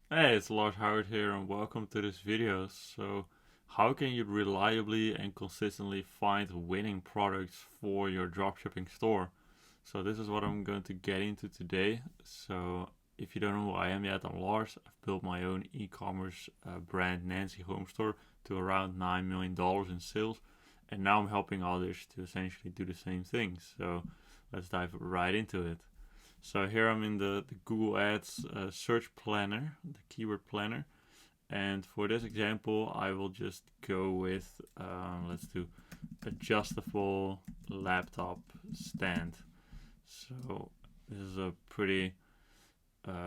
Hey, it's Lars Hauwert here and welcome to this video. So, how can you reliably and consistently find winning products for your dropshipping store? So, this is what I'm going to get into today. So, if you don't know who I am yet, I'm Lars. I've built my own e-commerce brand, Nancy Home Store, to around $9 million in sales. And now I'm helping others to essentially do the same thing. So, let's dive right into it. So here I'm in the Google Ads search planner, the keyword planner. And for this example, I will just go with, let's do adjustable laptop stand. So this is a pretty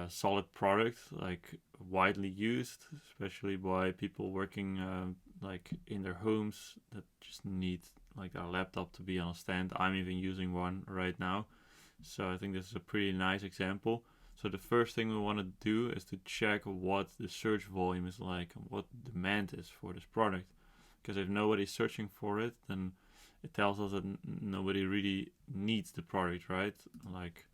solid product, like widely used, especially by people working like in their homes that just need like a laptop to be on a stand. I'm even using one right now. So I think this is a pretty nice example. So the first thing we want to do is to check what the search volume is like and what demand is for this product. Because if nobody's searching for it, then it tells us that nobody really needs the product, right? Like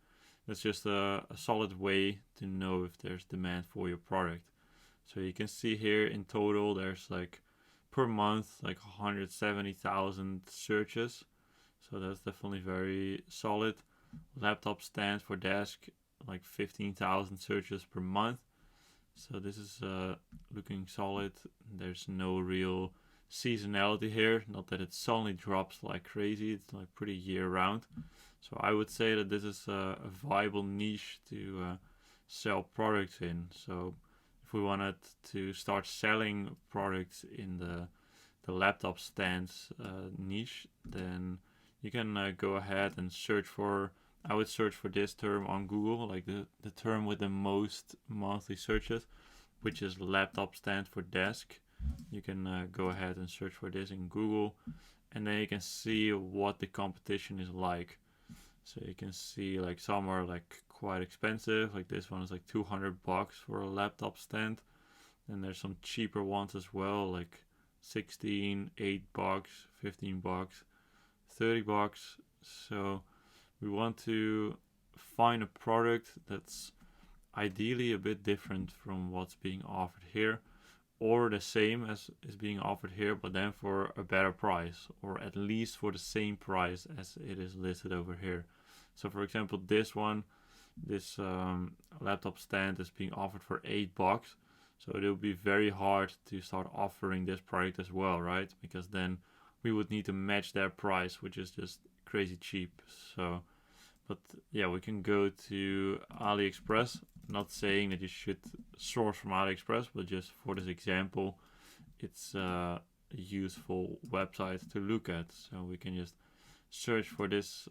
that's just a solid way to know if there's demand for your product. So you can see here in total there's like per month like 170,000 searches. So that's definitely very solid. Laptop stand for desk, like 15,000 searches per month. So this is looking solid. There's no real seasonality here. Not that it suddenly drops like crazy. It's like pretty year round. So I would say that this is a viable niche to sell products in. So if we wanted to start selling products in the laptop stands niche, then you can go ahead and search for. I would search for this term on Google, like the term with the most monthly searches, which is laptop stand for desk. You can go ahead and search for this in Google, and then you can see what the competition is like. So you can see like some are like quite expensive, like this one is like $200 for a laptop stand. And there's some cheaper ones as well, like 16, $8, $15, $30. So we want to find a product that's ideally a bit different from what's being offered here, or the same as is being offered here, but then for a better price, or at least for the same price as it is listed over here. So, for example, this laptop stand is being offered for $8. So it will be very hard to start offering this product as well, right? Because then we would need to match their price, which is just crazy cheap. So, but yeah, we can go to AliExpress. Not saying that you should source from AliExpress, but just for this example, it's a useful website to look at. So we can just search for this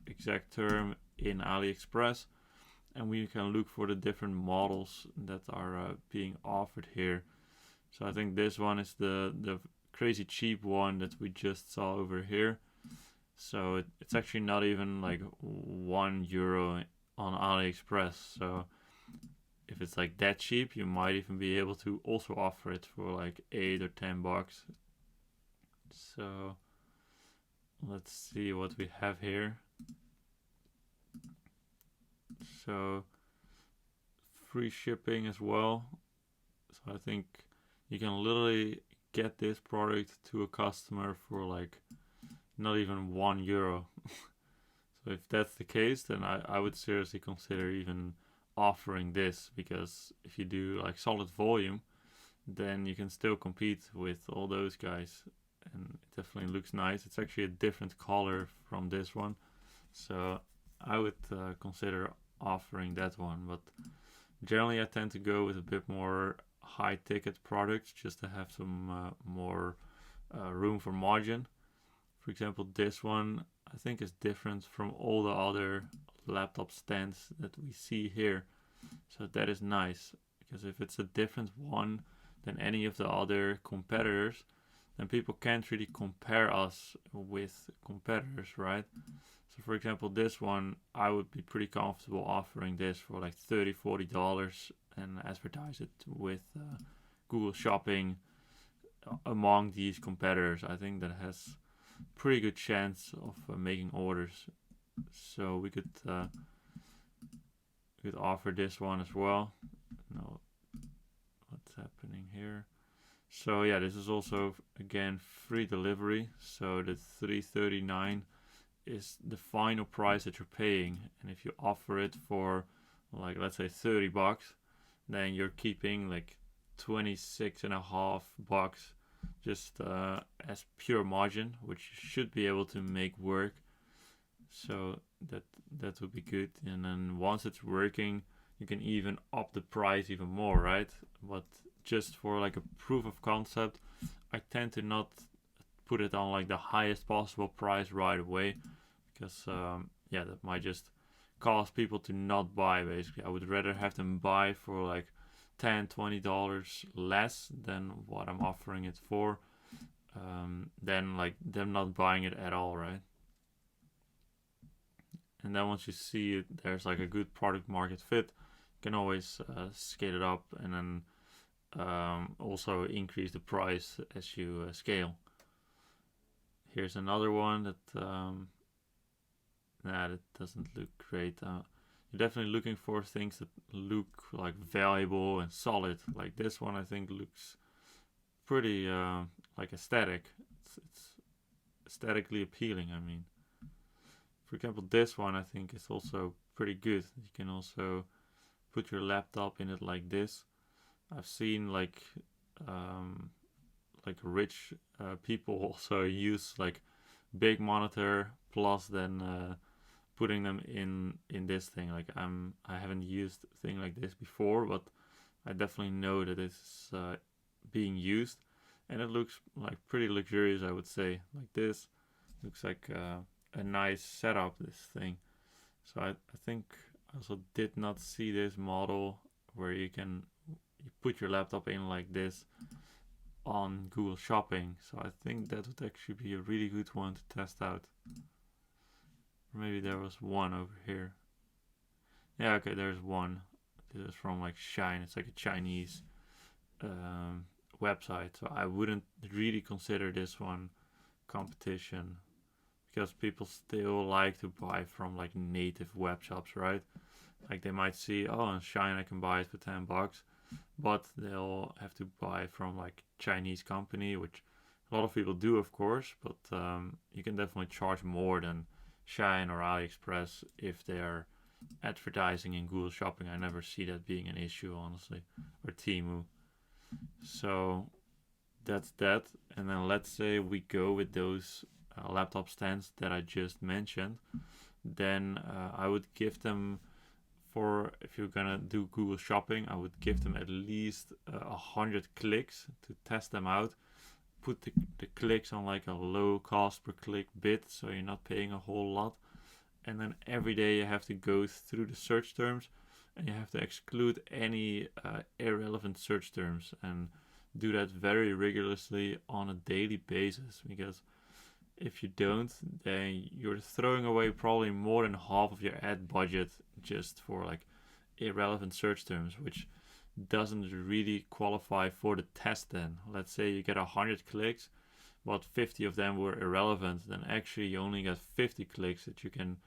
exact term in AliExpress, and we can look for the different models that are being offered here. So I think this one is the crazy cheap one that we just saw over here. So it's actually not even like €1 on AliExpress. So if it's like that cheap, you might even be able to also offer it for like $8 or $10. So let's see what we have here. So free shipping as well. So I think you can literally get this product to a customer for like not even €1. So if that's the case, then I would seriously consider even offering this, because if you do like solid volume, then you can still compete with all those guys, and it definitely looks nice. It's actually a different color from this one, so I would consider offering that one. But generally, I tend to go with a bit more high ticket products just to have some more room for margin. For example, this one I think is different from all the other laptop stands that we see here. So that is nice, because if it's a different one than any of the other competitors, then people can't really compare us with competitors, right? So for example, this one, I would be pretty comfortable offering this for like $30, $40 and advertise it with Google Shopping among these competitors. I think that has pretty good chance of making orders. So we could offer this one as well. No, happening here. So yeah, this is also again free delivery. So the 339 is the final price that you're paying, and if you offer it for like let's say 30 bucks, then you're keeping like 26 and a half bucks just as pure margin, which you should be able to make work. So that would be good. And then once it's working, you can even up the price even more, right? But just for like a proof of concept, I tend to not put it on like the highest possible price right away, because yeah, that might just cause people to not buy. Basically, I would rather have them buy for like $10-20 less than what I'm offering it for, than like them not buying it at all, right? And then once you see it, there's like a good product market fit, you can always scale it up, and then also increase the price as you scale. Here's another one that that doesn't look great. You're definitely looking for things that look like valuable and solid. Like this one, I think looks pretty like aesthetic. It's aesthetically appealing. I mean, for example, this one I think is also pretty good. You can also put your laptop in it like this. I've seen like rich people also use like big monitor plus then putting them in this thing. Like I haven't used a thing like this before, but I definitely know that it's being used, and it looks like pretty luxurious, I would say. Like this looks like a nice setup, this thing. So I think I also did not see this model where you put your laptop in like this on Google Shopping. So I think that would actually be a really good one to test out. Or maybe there was one over here. Yeah, okay, there's one. This is from like Shine. It's like a Chinese website. So I wouldn't really consider this one competition, because people still like to buy from like native web shops, right? Like they might see, oh, on Shine I can buy it for 10 bucks, but they'll have to buy from like Chinese company, which a lot of people do, of course, but you can definitely charge more than Shine or AliExpress if they're advertising in Google Shopping. I never see that being an issue, honestly, or Temu. So that's that. And then let's say we go with those laptop stands that I just mentioned. Then I would give them, for if you're gonna do Google Shopping, I would give them at least 100 clicks to test them out. Put the clicks on like a low cost per click bid, so you're not paying a whole lot. And then every day you have to go through the search terms, and you have to exclude any irrelevant search terms, and do that very rigorously on a daily basis, because if you don't, then you're throwing away probably more than half of your ad budget just for like irrelevant search terms, which doesn't really qualify for the test. Then let's say you get 100 clicks, but 50 of them were irrelevant, then actually you only get 50 clicks that you can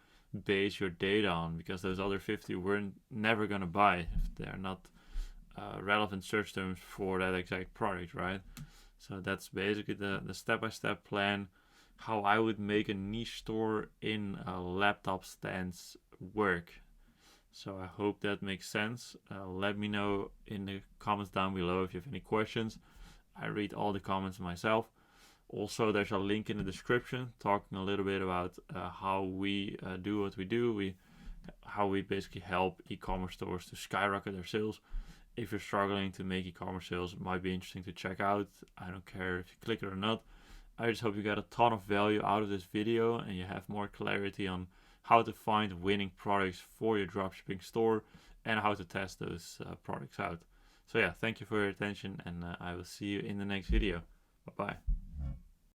base your data on, because those other 50 weren't never gonna buy if they're not relevant search terms for that exact product, right? So that's basically the step-by-step plan how I would make a niche store in laptop stands work. So I hope that makes sense. Let me know in the comments down below if you have any questions. I read all the comments myself. Also, there's a link in the description talking a little bit about how we do what we do. How we basically help e-commerce stores to skyrocket their sales. If you're struggling to make e-commerce sales, it might be interesting to check out. I don't care if you click it or not. I just hope you got a ton of value out of this video, and you have more clarity on how to find winning products for your dropshipping store and how to test those products out. So yeah, thank you for your attention, and I will see you in the next video. Bye bye.